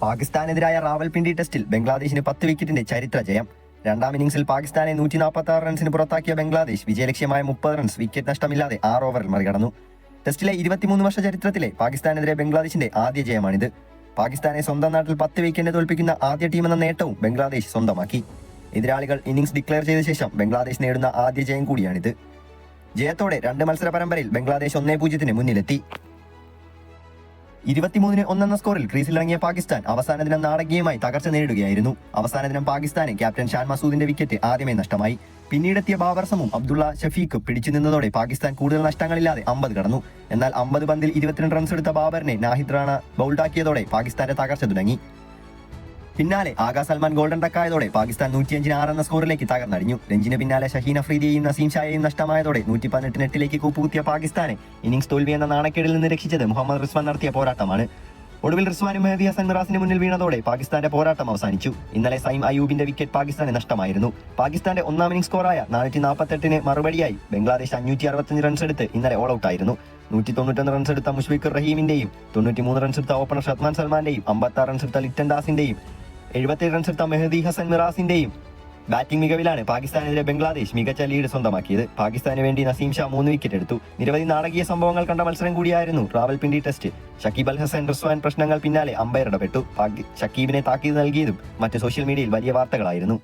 പാകിസ്ഥാനെതിരായ റാവൽപിണ്ടി ടെസ്റ്റിൽ ബംഗ്ലാദേശിന് 10 വിക്കറ്റിന്റെ ചരിത്ര ജയം. രണ്ടാം ഇന്നിംഗ്സിൽ പാകിസ്ഥാനെ 146 റൺസിന് പുറത്താക്കിയ ബംഗ്ലാദേശ് വിജയലക്ഷ്യമായ 30 റൺസ് വിക്കറ്റ് നഷ്ടമില്ലാതെ 6 ഓവറിൽ മറികടന്നു. ടെസ്റ്റിലെ 23 വർഷ ചരിത്രത്തിലെ പാകിസ്ഥാനെതിരെ ബംഗ്ലാദേശിന്റെ ആദ്യ ജയമാണിത്. പാകിസ്ഥാനെ സ്വന്തം നാട്ടിൽ 10 വിക്കറ്റിന് തോൽപ്പിക്കുന്ന ആദ്യ ടീമെന്ന നേട്ടവും ബംഗ്ലാദേശ് സ്വന്തമാക്കി. എതിരാളികൾ ഇന്നിംഗ്സ് ഡിക്ലെയർ ചെയ്ത ശേഷം ബംഗ്ലാദേശ് നേടുന്ന ആദ്യ ജയം കൂടിയാണിത്. ജയത്തോടെ 2 മത്സര പരമ്പരയിൽ ബംഗ്ലാദേശ് 1-0 മുന്നിലെത്തി. 23-1 എന്ന സ്കോറിൽ ക്രീസിലിറങ്ങിയ പാകിസ്ഥാൻ അവസാന ദിനം നാടകീയമായി തകർച്ച നേരിടുകയായിരുന്നു. അവസാന ദിനം പാകിസ്ഥാന് ക്യാപ്റ്റൻ ഷാൻ മസൂദിന്റെ വിക്കറ്റ് ആദ്യമേ നഷ്ടമായി. പിന്നീടെത്തിയ ബാബർ അസമും അബ്ദുള്ള ഷഫീഖും പിടിച്ചു നിന്നതോടെ പാകിസ്ഥാൻ കൂടുതൽ നഷ്ടങ്ങളില്ലാതെ 50 കടന്നു. എന്നാൽ 50 പന്തിൽ 22 റൺസ് എടുത്ത ബാബറിനെ നാഹിദ് റാണ ബൗൾഡാക്കിയതോടെ പാകിസ്ഥാന്റെ തകർച്ച തുടങ്ങി. പിന്നാലെ ആഗാ സൽമാൻ ഗോൾഡൻ ടക്കായതോടെ പാകിസ്ഥാൻ 105-6 എന്ന സ്കോറിലേക്ക് തകർന്നടിഞ്ഞു. രഞ്ജിന് പിന്നാലെ ഷഹീൻ അഫ്രീദിയെയും നസീം ഷായെയും നഷ്ടമായതോടെ 118-8 കൂപ്പുകുത്തിയ പാകിസ്ഥാനെ ഇന്നിംഗ്സ് തോൽവി എന്ന നാണക്കേടിൽ നിന്ന് രക്ഷിച്ചത് മുഹമ്മദ് റിസ്വാൻ നടത്തിയ പോരാട്ടമാണ്. ഒടുവിൽ റിസ്വാനും മെഹദി ഹസൻ മിറാസിന് മുന്നിൽ വീണതോടെ പാകിസ്ഥാന്റെ പോരാട്ടം അവസാനിച്ചു. ഇന്നലെ സൈം അയൂബിന്റെ വിക്കറ്റ് പാകിസ്ഥാന് നഷ്ടമായിരുന്നു. പാകിസ്ഥാന്റെ ഒന്നാം ഇന്നിംഗ്സ് സ്കോറായ 448 മറുപടിയായി ബംഗ്ലാദേശ് 565 റൺസ് എടുത്ത് ഇന്നലെ ഓൾ ഔട്ടായിരുന്നു. 191 റൺസ് എടുത്ത മുഷ്ഫിഖുർ റഹീമിന്റെയും 93 റൺസ് എടുത്ത ഓപ്പണർ ഷത്മാൻ സൽമാന്റെയും 56 റൺസ് എടുത്ത ലിറ്റൻ ദാസിന്റെയും 77 റൺസ് എടുത്ത മെഹദി ഹസൻ മിറാസിന്റെയും ബാറ്റിംഗ് മികവിലാണ് പാകിസ്ഥാനെതിരെ ബംഗ്ലാദേശ് മികച്ച ലീഡ് സ്വന്തമാക്കിയത്. പാകിസ്ഥാന് വേണ്ടി നസീം ഷാ 3 വിക്കറ്റ് എടുത്തു. നിരവധി നാടകീയ സംഭവങ്ങൾ കണ്ട മത്സരം കൂടിയായിരുന്നു റാവൽപിണ്ടി ടെസ്റ്റ്. ഷക്കീബ് അൽ ഹസൻ റിസ്വാൻ പ്രശ്നങ്ങൾ പിന്നാലെ അമ്പയർ ഇടപെട്ടു. ഷക്കീബിനെ താക്കീത് നൽകിയതും മറ്റ് സോഷ്യൽ മീഡിയയിൽ വലിയ വാർത്തകളായിരുന്നു.